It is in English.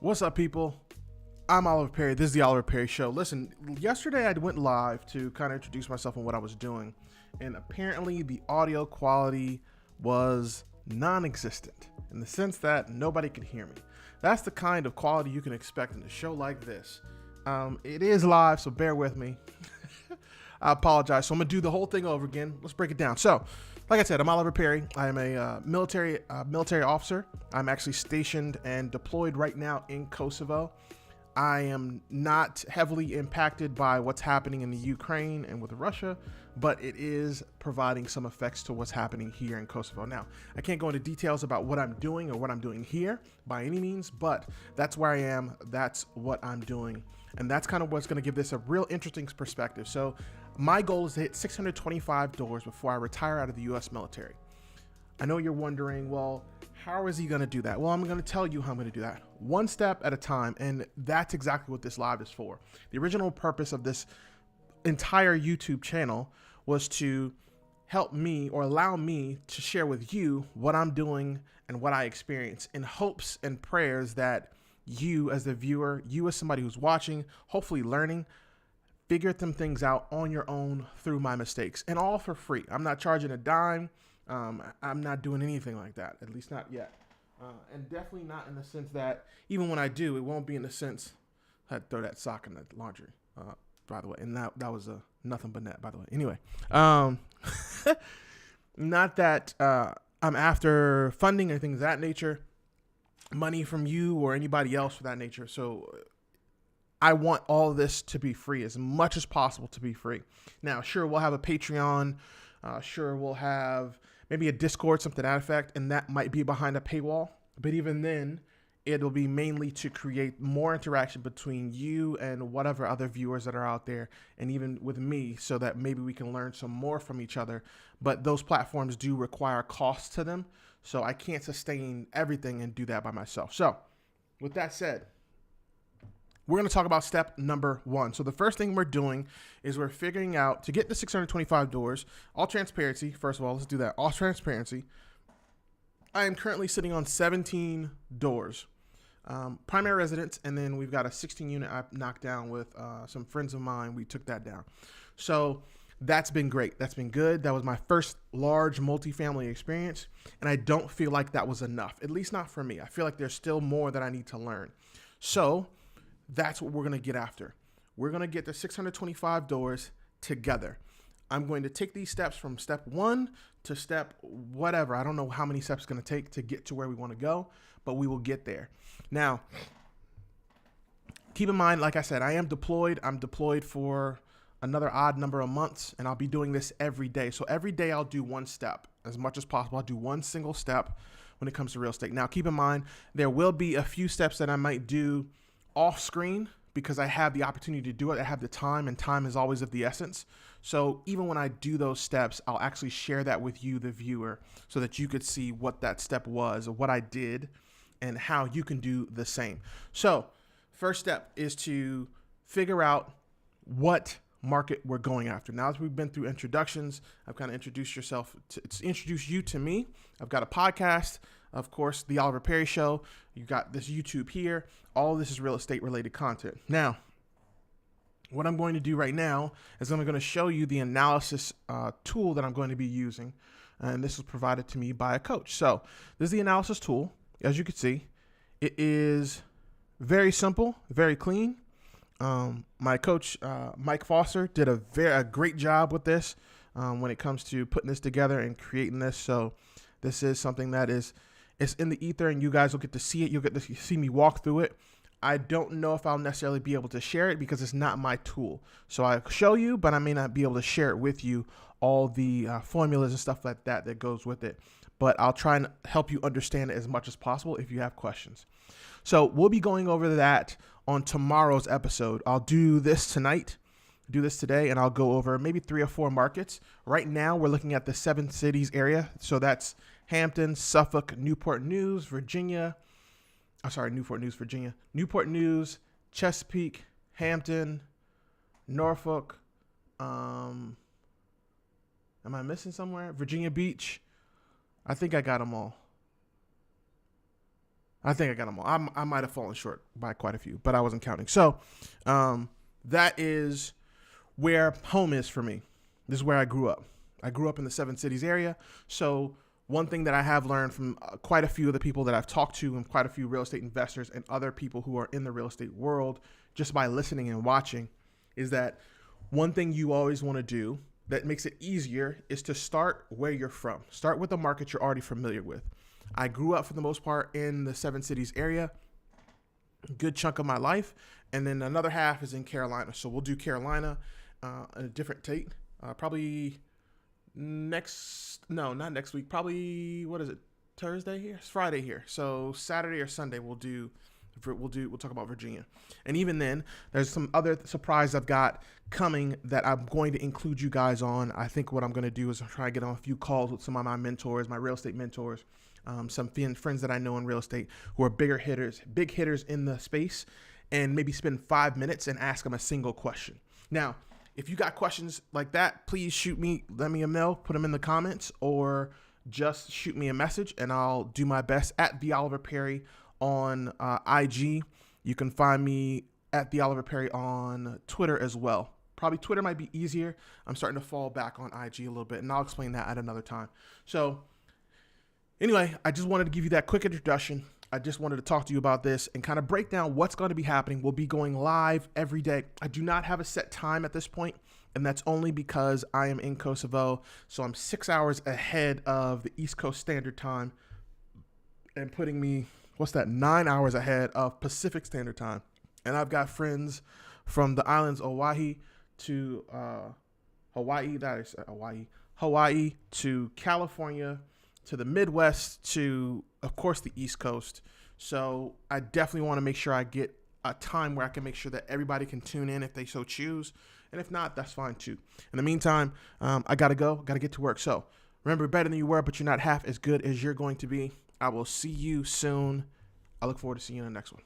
What's up, people? I'm Oliver Perry. This is the Oliver Perry Show. Listen, yesterday I went live to kind of introduce myself and what I was doing, and apparently the audio quality was non-existent in the sense that nobody could hear me. That's the kind of quality you can expect in a show like this. It is live, so bear with me. I apologize. So I'm going to do the whole thing over again. Let's break it down. So, like I said, I'm Oliver Perry. I am a military officer. I'm actually stationed and deployed right now in Kosovo. I am not heavily impacted by what's happening in the Ukraine and with Russia, but it is providing some effects to what's happening here in Kosovo. Now, I can't go into details about what I'm doing or what I'm doing here by any means, but that's where I am. That's what I'm doing. And that's kind of what's going to give this a real interesting perspective. So my goal is to hit 625 doors before I retire out of the U.S. military. I know you're wondering, well, how is he going to do that? Well, I'm going to tell you how I'm going to do that one step at a time. And that's exactly what this live is for. The original purpose of this entire YouTube channel was to help me or allow me to share with you what I'm doing and what I experience in hopes and prayers that you as the viewer, you as somebody who's watching, hopefully learning, figure some things out on your own through my mistakes, and all for free. I'm not charging a dime. I'm not doing anything like that, at least not yet. And definitely not in the sense that even when I do, it won't be in the sense I'd throw that sock in the laundry, by the way. And that was nothing but net, by the way. Anyway, not that I'm after funding or things of that nature, money from you or anybody else for that nature. So I want all of this to be free, as much as possible to be free. Now, sure, we'll have a Patreon. Sure, we'll have maybe a Discord, something to that effect, and that might be behind a paywall. But even then, it'll be mainly to create more interaction between you and whatever other viewers that are out there, and even with me, so that maybe we can learn some more from each other. But those platforms do require costs to them, so I can't sustain everything and do that by myself. So with that said, we're going to talk about step number one. So the first thing we're doing is we're figuring out to get the 625 doors, all transparency. First of all, let's do that. All transparency. I am currently sitting on 17 doors, primary residence. And then we've got a 16 unit I knocked down with some friends of mine. We took that down. So that's been great. That's been good. That was my first large multifamily experience. And I don't feel like that was enough, at least not for me. I feel like there's still more that I need to learn. So that's what we're going to get after. We're going to get the 625 doors together. I'm going to take these steps from step one to step whatever. I don't know how many steps it's going to take to get to where we want to go, but we will get there. Now, keep in mind, like I said, I am deployed. I'm deployed for another odd number of months, and I'll be doing this every day. So every day I'll do one step as much as possible. I'll do one single step when it comes to real estate. Now, keep in mind, there will be a few steps that I might do off screen because I have the opportunity to do it. I have the time, and time is always of the essence. So even when I do those steps, I'll actually share that with you, the viewer, so that you could see what that step was or what I did and how you can do the same. So first step is to figure out what market we're going after. Now that we've been through introductions, I've kind of introduced you to me. I've got a podcast, of course, the Oliver Perry Show. You've got this YouTube here. All of this is real estate related content. Now, what I'm going to do right now is I'm going to show you the analysis tool that I'm going to be using. And this was provided to me by a coach. So this is the analysis tool. As you can see, it is very simple, very clean. My coach, Mike Foster, did a great job with this when it comes to putting this together and creating this. So this is something that it's in the ether, and you guys will get to see it. You'll get to see me walk through it. I don't know if I'll necessarily be able to share it because it's not my tool. So I show you, but I may not be able to share it with you, all the formulas and stuff like that goes with it. But I'll try and help you understand it as much as possible if you have questions. So we'll be going over that on tomorrow's episode. I'll do this tonight, do this today, and I'll go over maybe 3 or 4 markets. Right now, we're looking at the 7 cities area. So that's Hampton, Suffolk, Newport News, Virginia. Newport News, Chesapeake, Hampton, Norfolk. Am I missing somewhere? Virginia Beach. I think I got them all. I think I got them all. I might have fallen short by quite a few, but I wasn't counting. So that is where home is for me. This is where I grew up. I grew up in the Seven Cities area. So one thing that I have learned from quite a few of the people that I've talked to and quite a few real estate investors and other people who are in the real estate world, just by listening and watching, is that one thing you always want to do that makes it easier is to start where you're from. Start with the market you're already familiar with. I grew up for the most part in the Seven Cities area, a good chunk of my life. And then another half is in Carolina. So we'll do Carolina a different date, probably not next week, probably, what is it, Thursday here? It's Friday here. So Saturday or Sunday we'll talk about Virginia. And even then, there's some other surprise I've got coming that I'm going to include you guys on. I think what I'm going to do is try to get on a few calls with some of my mentors, my real estate mentors, some friends that I know in real estate who are big hitters in the space, and maybe spend 5 minutes and ask them a single question. Now, if you got questions like that, please let me a mail, put them in the comments, or just shoot me a message and I'll do my best at The Oliver Perry on IG. You can find me at The Oliver Perry on Twitter as well. Probably Twitter might be easier. I'm starting to fall back on IG a little bit, and I'll explain that at another time. So anyway, I just wanted to give you that quick introduction. I just wanted to talk to you about this and kind of break down what's going to be happening. We'll be going live every day. I do not have a set time at this point, and that's only because I am in Kosovo. So I'm 6 hours ahead of the East Coast Standard Time and putting me, 9 hours ahead of Pacific Standard Time. And I've got friends from the islands of Hawaii to Hawaii to California, to the Midwest, to, of course, the East Coast. So I definitely want to make sure I get a time where I can make sure that everybody can tune in if they so choose. And if not, that's fine too. In the meantime, I got to get to work. So remember, better than you were, but you're not half as good as you're going to be. I will see you soon. I look forward to seeing you in the next one.